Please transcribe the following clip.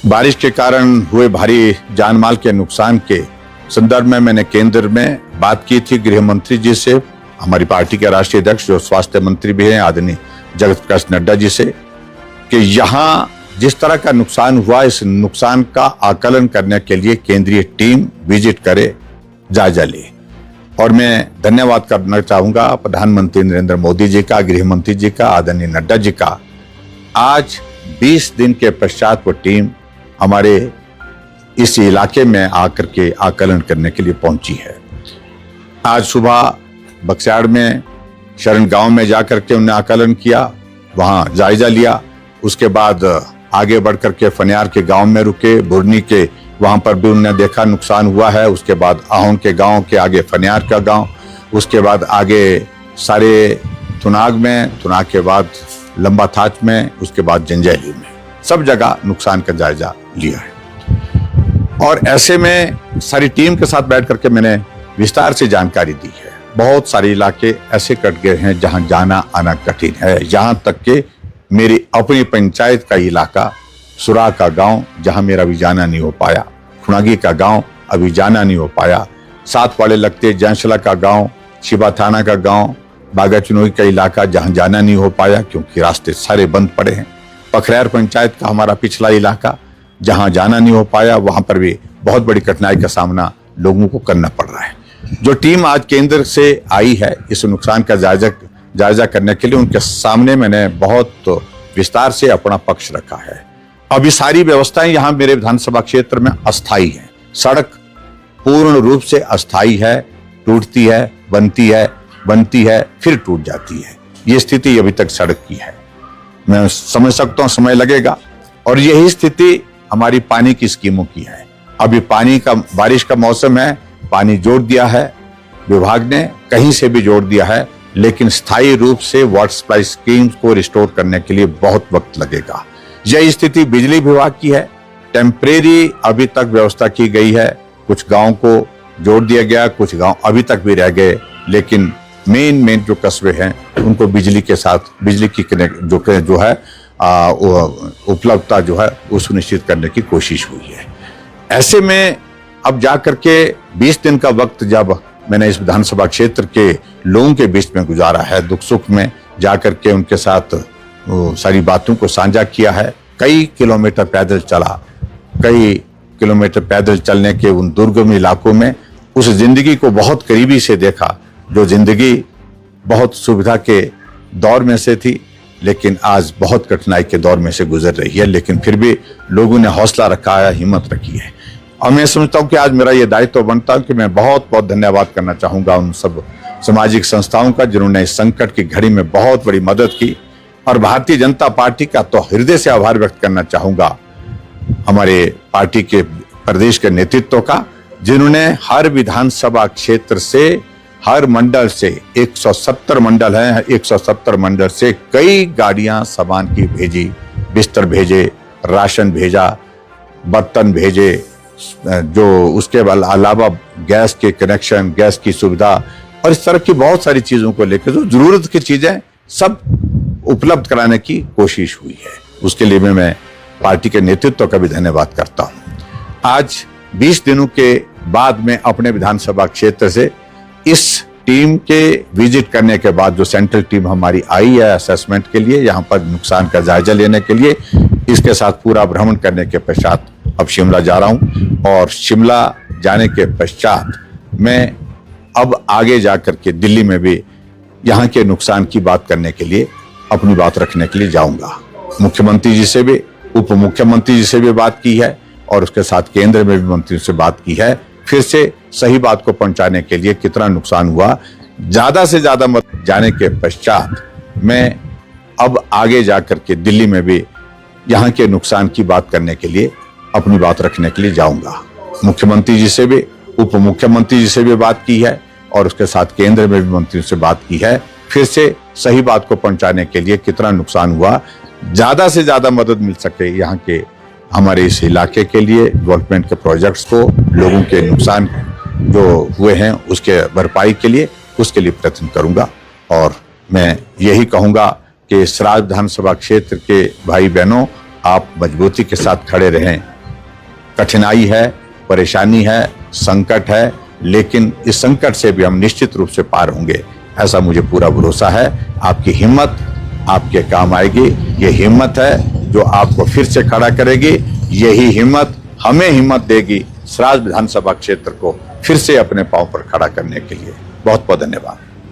बारिश के कारण हुए भारी जानमाल के नुकसान के संदर्भ में मैंने केंद्र में बात की थी गृह मंत्री जी से, हमारी पार्टी के राष्ट्रीय अध्यक्ष जो स्वास्थ्य मंत्री भी हैं आदरणीय जगत प्रकाश नड्डा जी से, कि यहाँ जिस तरह का नुकसान हुआ इस नुकसान का आकलन करने के लिए केंद्रीय टीम विजिट करे, जायजा ले। और मैं धन्यवाद करना चाहूंगा प्रधानमंत्री नरेंद्र मोदी जी का, गृह मंत्री जी का, आदरणीय नड्डा जी का। आज 20 दिन के पश्चात वो टीम हमारे इस इलाके में आकर के आकलन करने के लिए पहुंची है। आज सुबह बक्साड़ में शरण गांव में जाकर के उन्हें आकलन किया, वहां जायजा लिया। उसके बाद आगे बढ़कर के फनियार के गांव में रुके, बुरनी के वहां पर भी उन्होंने देखा नुकसान हुआ है। उसके बाद आहोन के गांव के आगे फनियार का गांव, उसके बाद आगे सारे थुनाग में, थुनाग के बाद लंबा थाच में, उसके बाद जंजैली में, सब जगह नुकसान का जायजा लिया है। और ऐसे में सारी टीम के साथ बैठ करके मैंने विस्तार से जानकारी दी है। बहुत सारे इलाके ऐसे कट गए हैं जहां जाना आना कठिन है, यहां तक कि मेरी अपनी पंचायत का इलाका सुरा का गांव जहां मेरा अभी जाना नहीं हो पाया, खुनागी का गांव अभी जाना नहीं हो पाया, साथ वाले लगते जैंसला का गांव, शिवा थाना का गांव, बागा चुनोई का इलाका जहां जाना नहीं हो पाया क्योंकि रास्ते सारे बंद पड़े हैं, पखरैर पंचायत का हमारा पिछला इलाका जहां जाना नहीं हो पाया, वहां पर भी बहुत बड़ी कठिनाई का सामना लोगों को करना पड़ रहा है। जो टीम आज केंद्र से आई है इस नुकसान का जायजा करने के लिए, उनके सामने मैंने बहुत विस्तार से अपना पक्ष रखा है। अभी सारी व्यवस्थाएं यहाँ मेरे विधानसभा क्षेत्र में अस्थायी है। सड़क पूर्ण रूप से अस्थायी है, टूटती है, बनती है फिर टूट जाती है। ये स्थिति अभी तक सड़क की है। मैं समझ सकता हूँ समय लगेगा। और यही स्थिति हमारी पानी की स्कीमों की है। अभी बारिश का मौसम है, पानी जोड़ दिया है विभाग ने, कहीं से भी जोड़ दिया है, लेकिन स्थायी रूप से वाटर सप्लाई स्कीम्स को रिस्टोर करने के लिए बहुत वक्त लगेगा। यह स्थिति बिजली विभाग की है। टेम्परेरी अभी तक व्यवस्था की गई है, कुछ गांव को जोड़ दिया गया, कुछ गांव अभी तक भी रह गए, लेकिन मेन जो कस्बे हैं उनको बिजली के साथ बिजली की जो है उपलब्धता जो है वो सुनिश्चित करने की कोशिश हुई है। ऐसे में अब जाकर के 20 दिन का वक्त जब मैंने इस विधानसभा क्षेत्र के लोगों के बीच में गुजारा है, दुख सुख में जाकर के उनके साथ सारी बातों को साझा किया है। कई किलोमीटर पैदल चला, कई किलोमीटर पैदल चलने के उन दुर्गम इलाकों में उस जिंदगी को बहुत करीबी से देखा जो जिंदगी बहुत सुविधा के दौर में से थी, लेकिन आज बहुत कठिनाई के दौर में से गुजर रही है। लेकिन फिर भी लोगों ने हौसला रखा है, हिम्मत रखी है। और मैं समझता हूं कि आज मेरा ये दायित्व बनता है कि मैं बहुत बहुत धन्यवाद करना चाहूंगा उन सब सामाजिक संस्थाओं का जिन्होंने इस संकट की घड़ी में बहुत बड़ी मदद की। और भारतीय जनता पार्टी का तो हृदय से आभार व्यक्त करना चाहूंगा हमारे पार्टी के प्रदेश के नेतृत्व का, जिन्होंने हर विधानसभा क्षेत्र से, हर मंडल से, 170 मंडल हैं, 170 मंडल से कई गाड़ियां सामान की भेजी, बिस्तर भेजे, राशन भेजा, बर्तन भेजे, जो उसके अलावा गैस के कनेक्शन, गैस की सुविधा और इस तरह की बहुत सारी चीजों को लेकर जो जरूरत की चीजें सब उपलब्ध कराने की कोशिश हुई है। उसके लिए मैं पार्टी के नेतृत्व का भी धन्यवाद करता हूं। आज 20 दिनों के बाद में अपने विधानसभा क्षेत्र से इस टीम के विजिट करने के बाद जो सेंट्रल टीम हमारी आई है असेसमेंट के लिए, यहाँ पर नुकसान का जायजा लेने के लिए, इसके साथ पूरा भ्रमण करने के पश्चात अब शिमला जा रहा हूँ। और शिमला जाने के पश्चात मैं अब आगे जाकर के दिल्ली में भी यहाँ के नुकसान की बात करने के लिए, अपनी बात रखने के लिए जाऊंगा। मुख्यमंत्री जी से भी, उप मुख्यमंत्री जी से भी बात की है और उसके साथ केंद्र में भी मंत्रियों से बात की है। फिर से सही बात को पहुंचाने के लिए कितना नुकसान हुआ, ज्यादा से ज्यादा मत जाने के पश्चात मैं अब आगे जाकर के दिल्ली में भी यहाँ के नुकसान की बात करने के लिए, अपनी बात रखने के लिए जाऊंगा। मुख्यमंत्री जी से भी, उप मुख्यमंत्री जी से भी बात की है और उसके साथ केंद्र में भी मंत्रियों से बात की है। फिर से सही बात को पहुंचाने के लिए कितना नुकसान हुआ, ज्यादा से ज्यादा मदद मिल सके यहाँ के हमारे इस इलाके के लिए, डेवलपमेंट के प्रोजेक्ट्स को, लोगों के नुकसान जो हुए हैं उसके भरपाई के लिए, उसके लिए प्रयत्न करूंगा। और मैं यही कहूंगा कि सराज विधानसभा क्षेत्र के भाई बहनों, आप मजबूती के साथ खड़े रहें, कठिनाई है, परेशानी है, संकट है, लेकिन इस संकट से भी हम निश्चित रूप से पार होंगे, ऐसा मुझे पूरा भरोसा है। आपकी हिम्मत आपके काम आएगी। ये हिम्मत है जो आपको फिर से खड़ा करेगी। यही हिम्मत हमें हिम्मत देगी सराज विधानसभा क्षेत्र को फिर से अपने पांव पर खड़ा करने के लिए। बहुत बहुत धन्यवाद।